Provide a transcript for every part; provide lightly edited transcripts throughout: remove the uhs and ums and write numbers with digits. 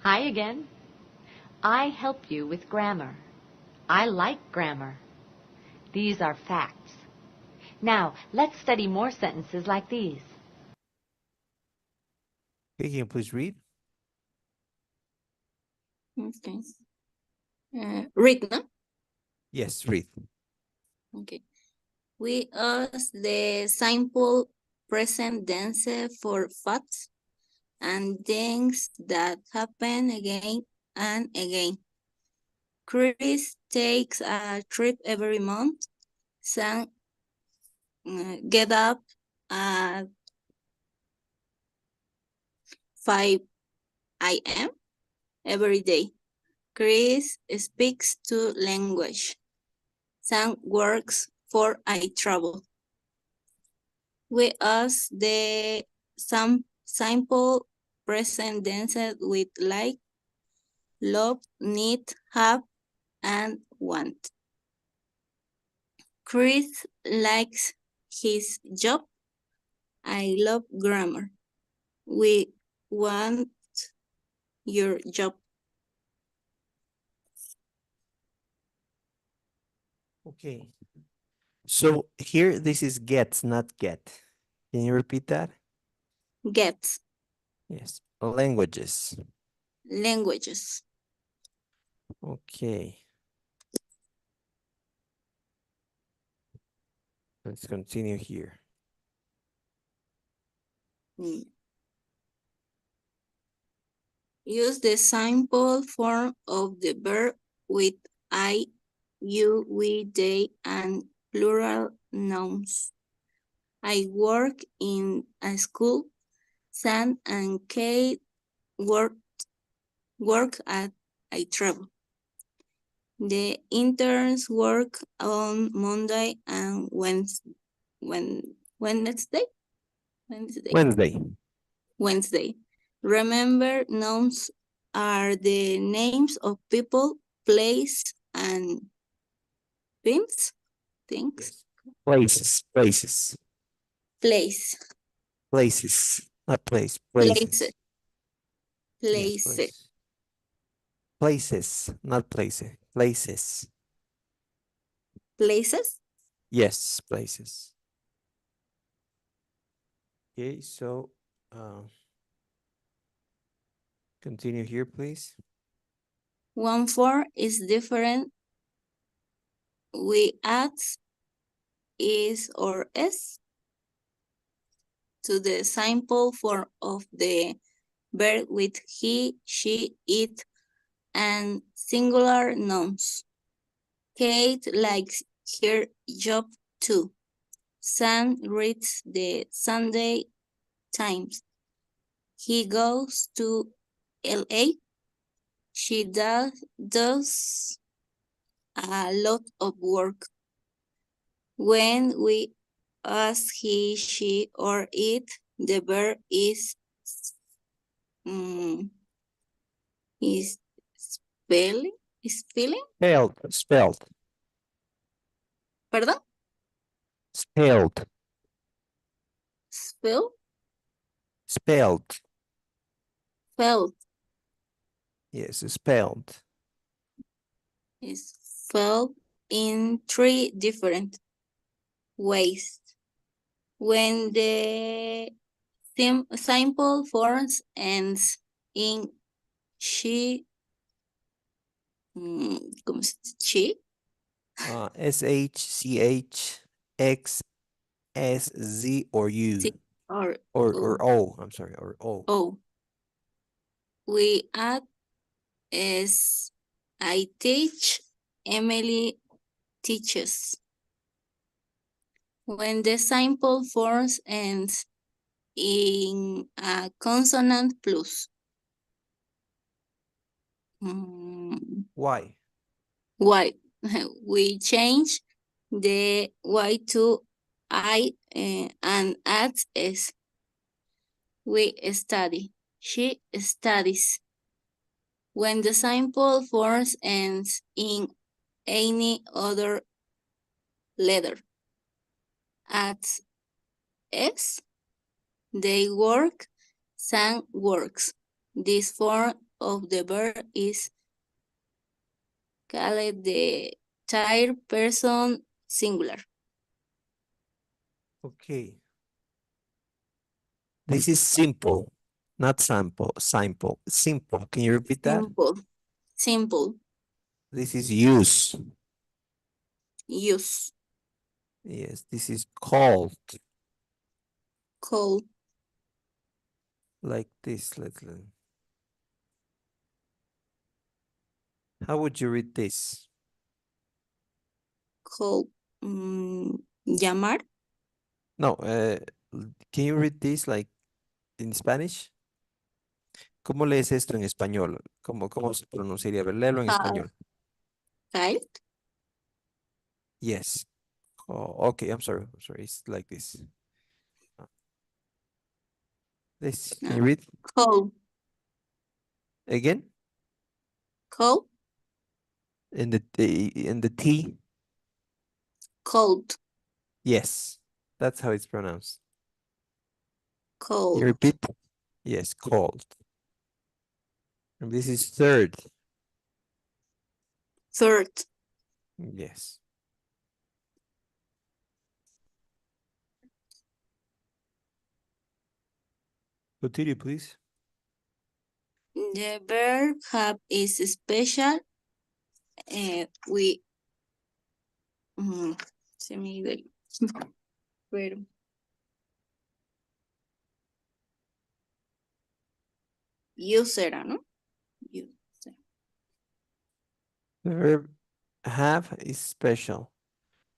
Hi again. I help you with grammar. I like grammar. These are facts. Now, let's study more sentences like these. Okay, can you please read? Okay. Read, no? Yes, read. Okay. We use the simple present tense for facts and things that happen again and again. Chris takes a trip every month. Sam get up at 5 a.m. every day. Chris speaks two languages. Sam works for a travel. We use the simple present tense with like, love, need, have, and want. Chris likes his job. I love grammar. We want your job. Okay. So here, this is gets, not get. Can you repeat that? Gets, Yes. Languages. languages. Okay. Let's continue here. Use the simple form of the verb with I, you, we, they, and plural nouns. I work in a school. Sam and Kate work at a travel. The interns work on Monday and Wednesday. Wednesday. Remember, nouns are the names of people, place, and things. Yes. Places. Place. Places. Not place. Places. Yes, Places. places, not places. Places. Places. Yes, places. Okay, so continue here, please. One form is different. We add is or s to the simple form of the verb with he, she, it, and singular nouns. Kate likes her job too. Sam reads the Sunday Times. He goes to LA. She does a lot of work. When we ask he, she, or it, the verb is spelling? Spelled. Pardon? Spelled. Spell? Spelled. Spelled. Yes, spelled. Is spelled in three different ways. When the simple forms ends in she, ¿cómo se dice? She? SHCHXSZ or U. Or O. I'm sorry, or O. O. We add as I teach, Emily teaches. When the simple forms ends in a consonant plus. Why? Why? We change the Y to I and add S. We study. She studies. When the simple forms ends in any other letter, add S. They work. Sam works. This form of the verb is called the third person singular. Okay. This is simple, not sample, simple, simple. Can you repeat that? Simple. Simple. This is use. Use. Yes, this is called. Call. Like this. How would you read this? Call. Llamar. No, can you read this like in Spanish? ¿Cómo lees esto en español? ¿Cómo se pronunciaría? A ver, léelo en español. Child. Yes. Oh, okay, I'm sorry. It's like this. This, can you read Call. again? Call. In the T? Cold. Yes, that's how it's pronounced. Can Cold. you repeat? Yes, called. And this is third. Third. Yes. Continue, please. The verb have is special. We. Se me dio el verbo. User, ¿no? User. The verb have is special.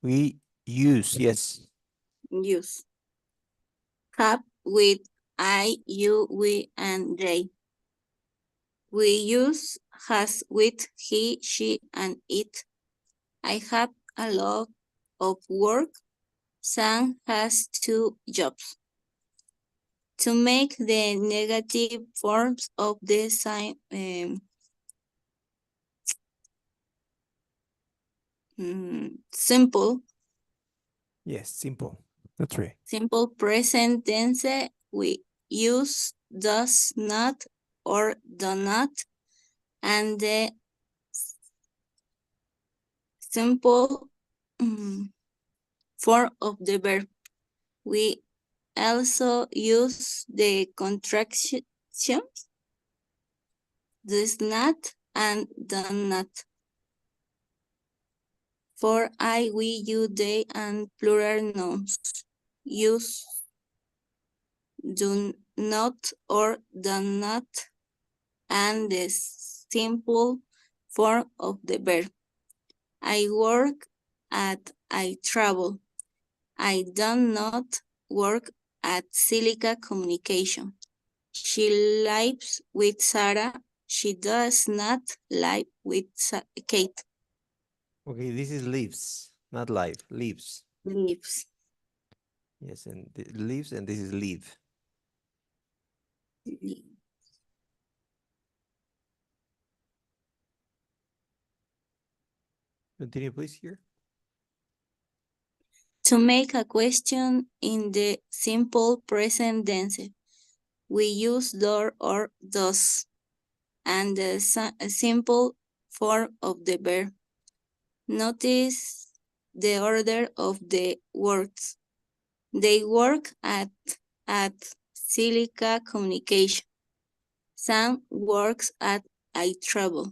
We use, yes. Use. Have with I, you, we, and they. We use has with he, she, and it. I have a lot of work. Sam has 2 jobs. To make the negative forms of the sign simple. Yes, simple. That's right. Simple present tense, we use does not or do not, and the simple form of the verb. We also use the contractions does not and do not. For I, we, you, they, and plural nouns. Use do not or do not, and the simple form of the verb. I work at I travel. I do not work at Silica Communication. She lives with Sarah. She does not live with Kate. Okay, this is lives, not live, lives. Lives. Yes, and lives, and this is live. Continue, please, here. To make a question in the simple present tense, we use do or does, and the simple form of the verb. Notice the order of the words. They work at Silica Communication. Sam works at I travel.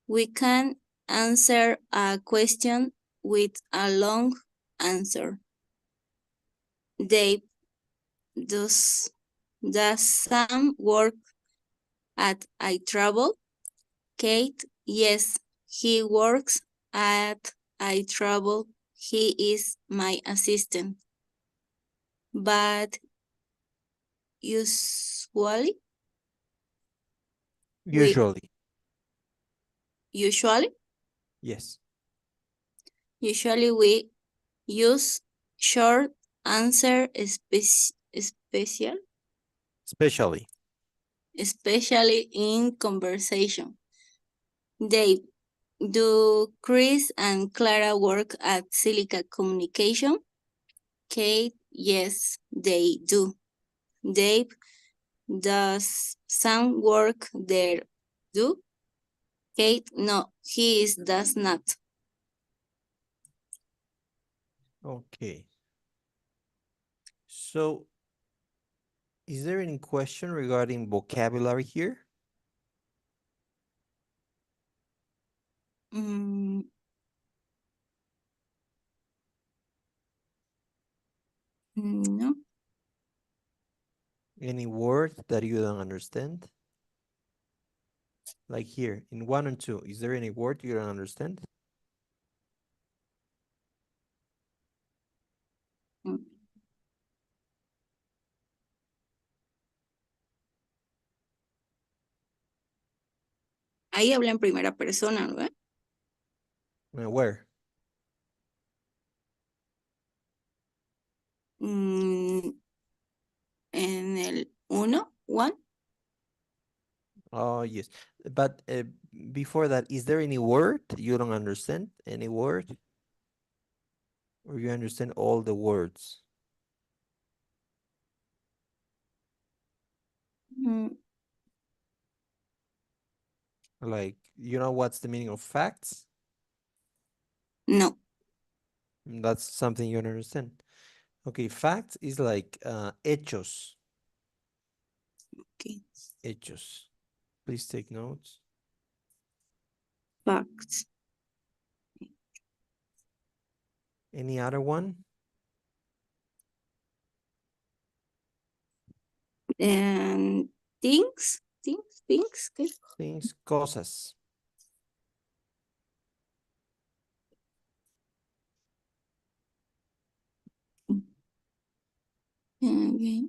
We can answer a question with a long answer. Dave, does Sam work at I travel? Kate, yes, he works at I travel. He is my assistant. But usually? Usually? Yes. Usually we use short answer especially in conversation. Dave, do Chris and Clara work at Silica Communication? Kate, yes, they do. Dave, Does Sam work there? Do? Kate, no, does not. Okay. So, is there any question regarding vocabulary here? Mm, no. Any word that you don't understand? Like here, in 1 and 2, is there any word you don't understand? Mm. Ahí habla en primera persona, ¿no? Where? En el 1, 1. Oh, yes. But before that, is there any word you don't understand? Any word? Or you understand all the words? Like, you know what's the meaning of facts? No. That's something you don't understand. Okay, facts is like hechos. Okay. Hechos. Please take notes. Facts. Any other one? And things. ¿Qué? Things, cosas. Okay.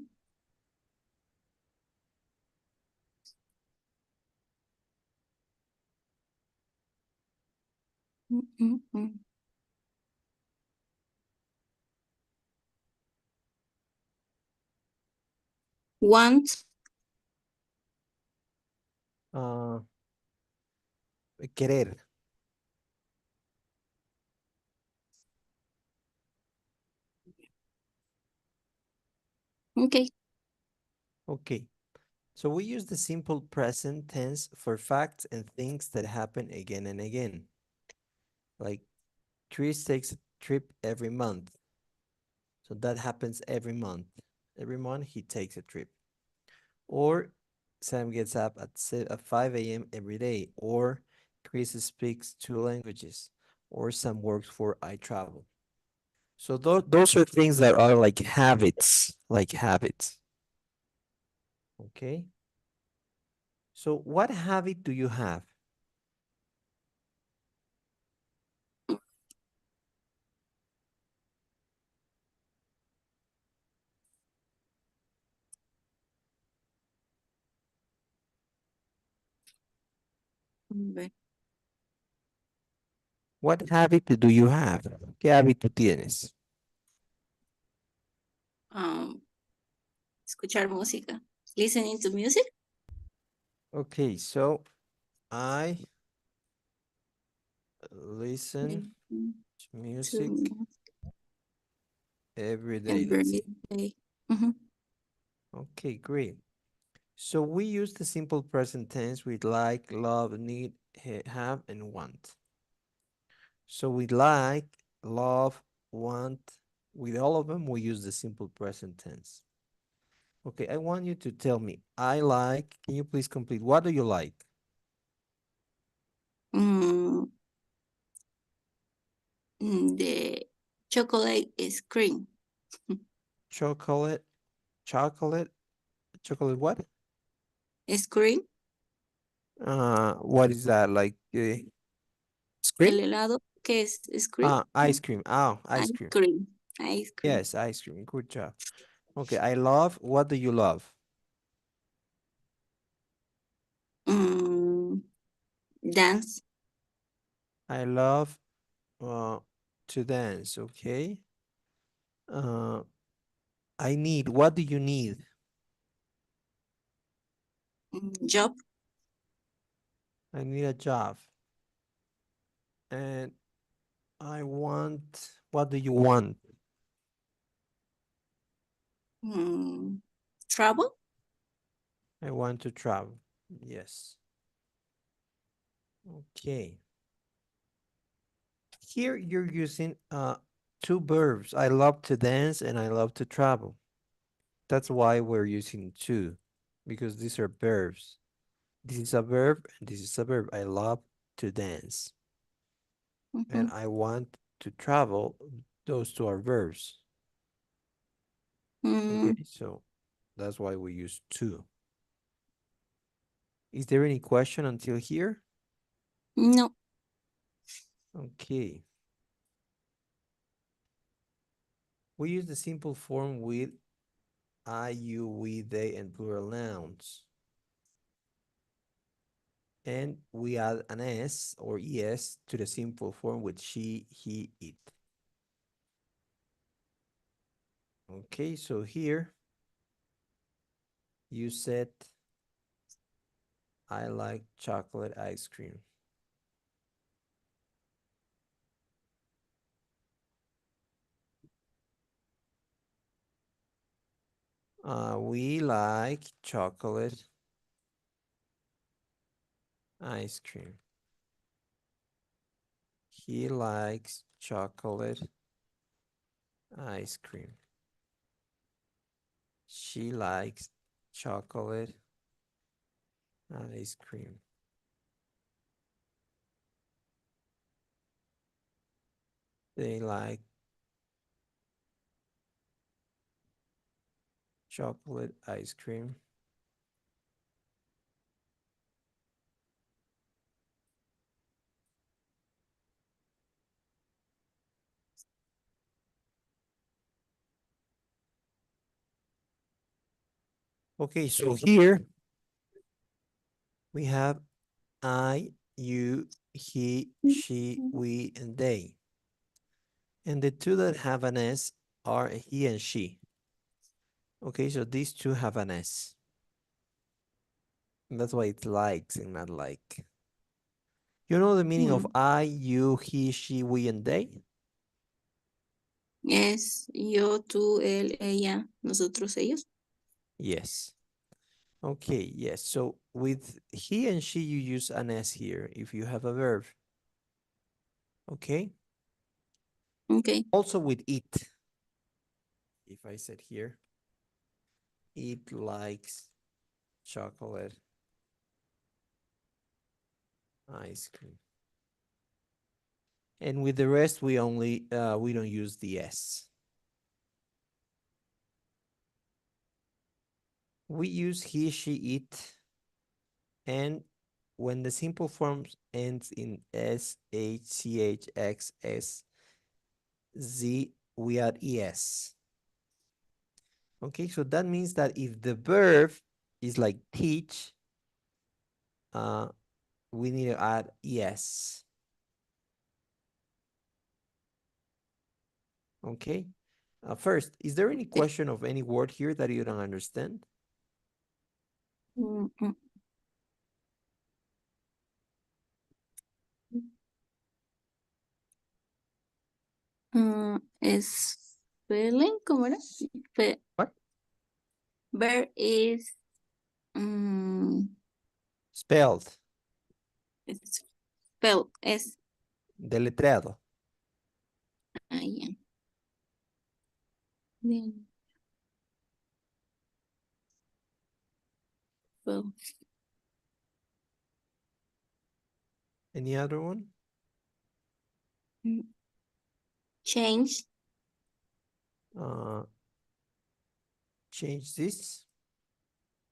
Mm. Want. Querer. Okay. Okay. So we use the simple present tense for facts and things that happen again and again. Like Chris takes a trip every month. So that happens every month. Every month he takes a trip. Or Sam gets up at 5 a.m. every day. Or Chris speaks 2 languages. Or Sam works for iTravel. So those are things that are like habits. Like habits. Okay. So what habit do you have? What habit do you have? ¿Qué hábito tienes? Escuchar música. Listening to music. Okay, so I listen to music every day. Let's Every see. day. Okay, great. So we use the simple present tense with like, love, need, have, and want. So with like, love, want, with all of them, we use the simple present tense. Okay, I want you to tell me, I like, can you please complete? What do you like? The chocolate is cream. Chocolate, chocolate what? Is cream. What is that? Like, ice El cream? helado, ¿qué es cream? Ice cream. Oh, ice Ice cream. cream. Ice cream. Yes, ice cream. Good job. Okay, I love, what do you love? Dance. I love to dance, okay? I need, what do you need? Job. I need a job. And I want, what do you want? Travel. I want to travel. Yes. Okay. Here you're using two verbs. I love to dance and I love to travel. That's why we're using two, because these are verbs. This is a verb and this is a verb. I love to dance and I want to travel. Those two are verbs. Okay, so that's why we use two. Is there any question until here? No. Okay. We use the simple form with I, you, we, they, and plural nouns. And we add an S or ES to the simple form with she, he, it. Okay, so here you said, I like chocolate ice cream. We like chocolate ice cream. He likes chocolate ice cream. She likes chocolate ice cream. They like chocolate ice cream. Okay, so here we have I, you, he, she, we, and they. And the two that have an S are he and she. Okay, so these two have an S. And that's why it's likes and not like. You know the meaning of I, you, he, she, we, and they? Es yo, tú, él, ella, nosotros, ellos. Yes. Okay, yes. So with he and she, you use an S here if you have a verb. Okay? Okay. Also with it. If I said here, it likes chocolate ice cream. And with the rest, we only, we don't use the S. We use he, she, it, and when the simple forms ends in S, H, C, H, X, S, Z, we add ES. Okay, so that means that if the verb is like teach, we need to add ES. Okay, first, is there any question of any word here that you don't understand? Es spelling, ¿cómo era? What? Verb is Spelled, it's spelled es deletreado. yeah. Then well, Any other one? change. Change this.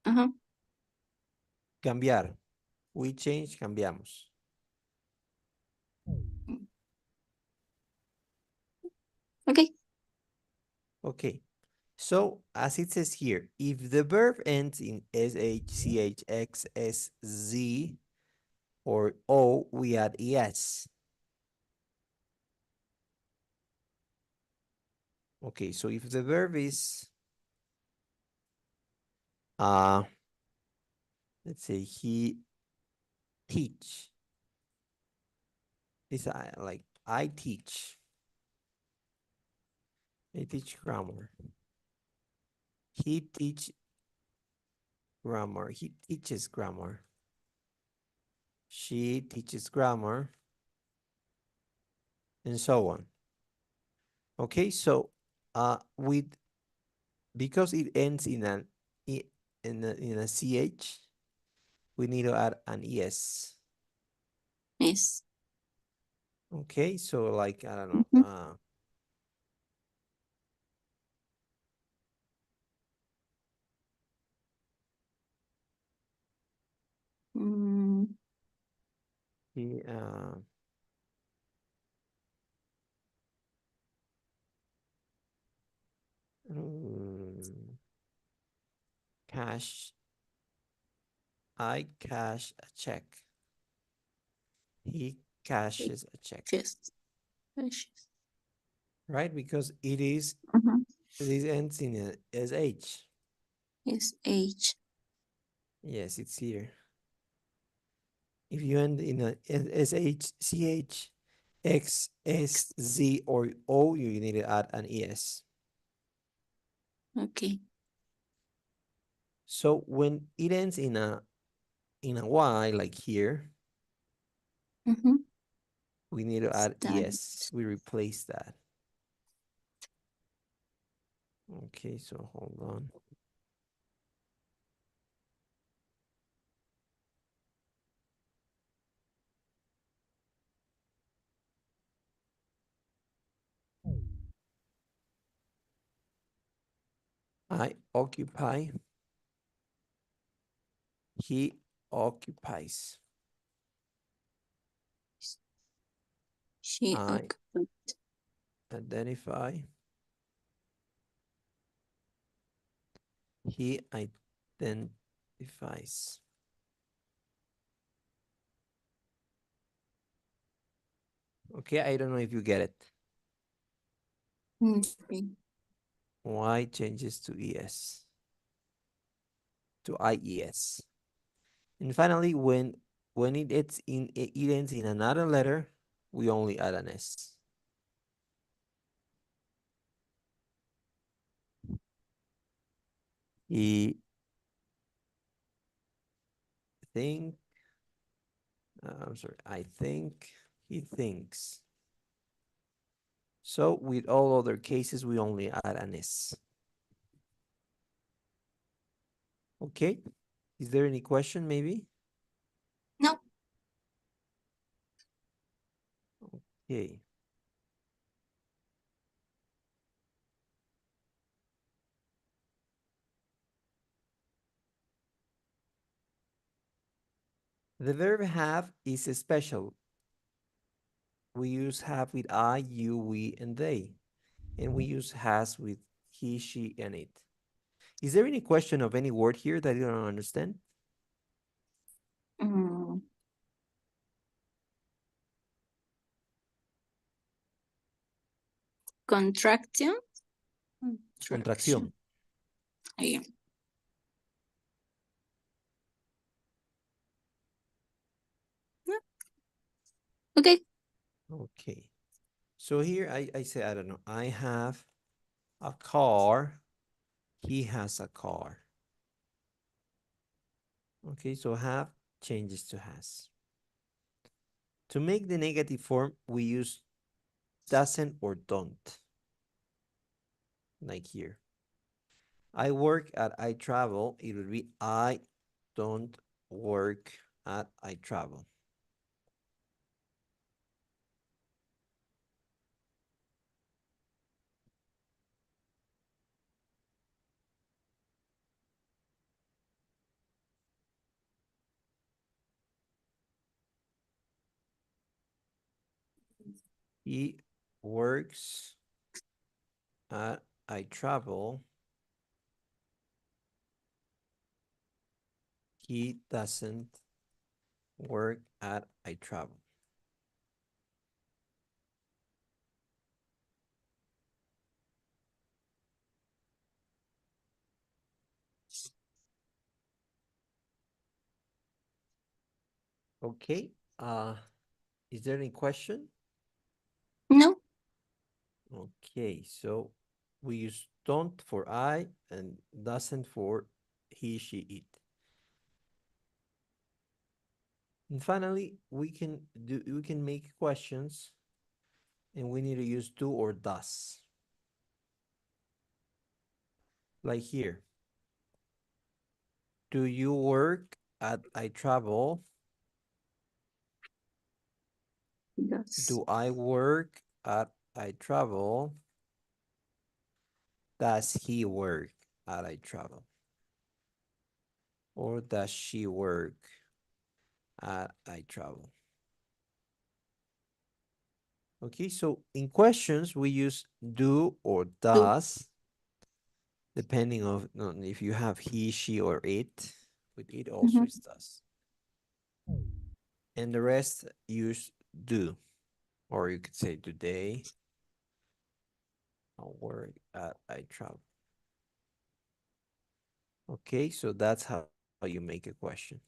Uh-huh. Cambiar. We change, cambiamos. Okay. Okay. So as it says here, if the verb ends in SH, CH, X, S, Z, or O, we add ES. Okay, so if the verb is, let's say he teach. This like I teach. I teach grammar. He teach grammar. He teaches grammar. She teaches grammar, and so on. Okay, so with because it ends in an in a ch, we need to add an es. Yes. Okay, so like I don't know. Mhm. Mm, He cash. I cash a check. He cashes a check, yes. Yes. right? Because it is Mhm. this ends in a sh. Yes. H. Yes, it's here. If you end in a sh, ch, x, s, z, or o, you need to add an es. Okay. So when it ends in a y, like here, Mm-hmm. we need to add Study. es. We replace that. Okay, so hold on. I occupy. He occupies. She I occupied. identify. He identifies. Okay, I don't know if you get it. Okay. Y changes to es. To ies. And finally, when it ends in another letter, we only add an s. He think. I'm sorry. I think he thinks. So with all other cases, we only add an s. Okay. Is there any question maybe? No. Okay. The verb have is special. We use have with I, you, we, and they. And we use has with he, she, and it. Is there any question of any word here that you don't understand? Mm, contraction. Contracción. Yeah. Okay. Okay. So here I say, I don't know, I have a car. He has a car. Okay, so have changes to has. To make the negative form, we use doesn't or don't. Like here. I work at I travel. It would be I don't work at I travel. He works at I travel. He doesn't work at I travel. Okay. Is there any question? No. Okay, so we use don't for I and doesn't for he, she, it. And finally, we can make questions, and we need to use do or does. Like here. Do you work at I travel? Does. Do I work at I travel? Does he work at I travel? Or does she work at I travel? Okay, so in questions, we use do or does, depending on if you have he, she, or it. With it also is does. And the rest use do. Or you could say do they work at I travel. Okay, so that's how you make a question.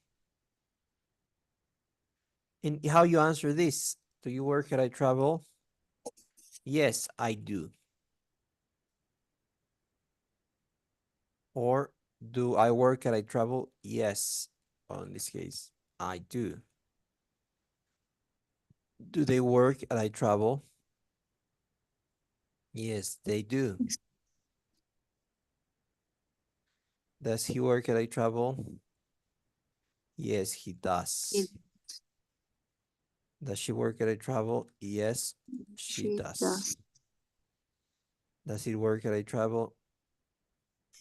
And how you answer this? Do you work at I travel? Yes, I do. Or do I work at I travel? Yes, well, in this case, I do. Do they work at I travel? Yes, they do. Does he work at I travel? Yes, he does. Does she work at I travel? Yes, she does. Does it work at I travel?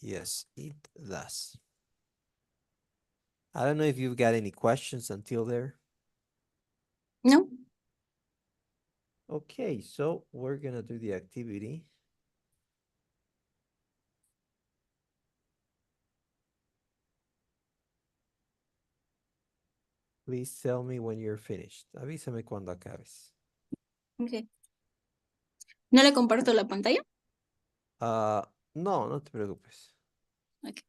Yes, it does. I don't know if you've got any questions until there. No. Okay, so we're gonna do the activity. Please tell me when you're finished. Avísame cuando acabes. Okay. ¿No le comparto la pantalla? No, no te preocupes. Okay.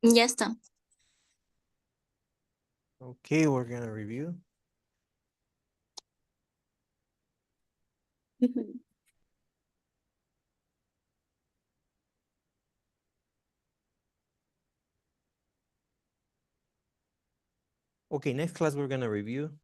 Ya está. Okay, we're gonna review. Okay, next class we're gonna review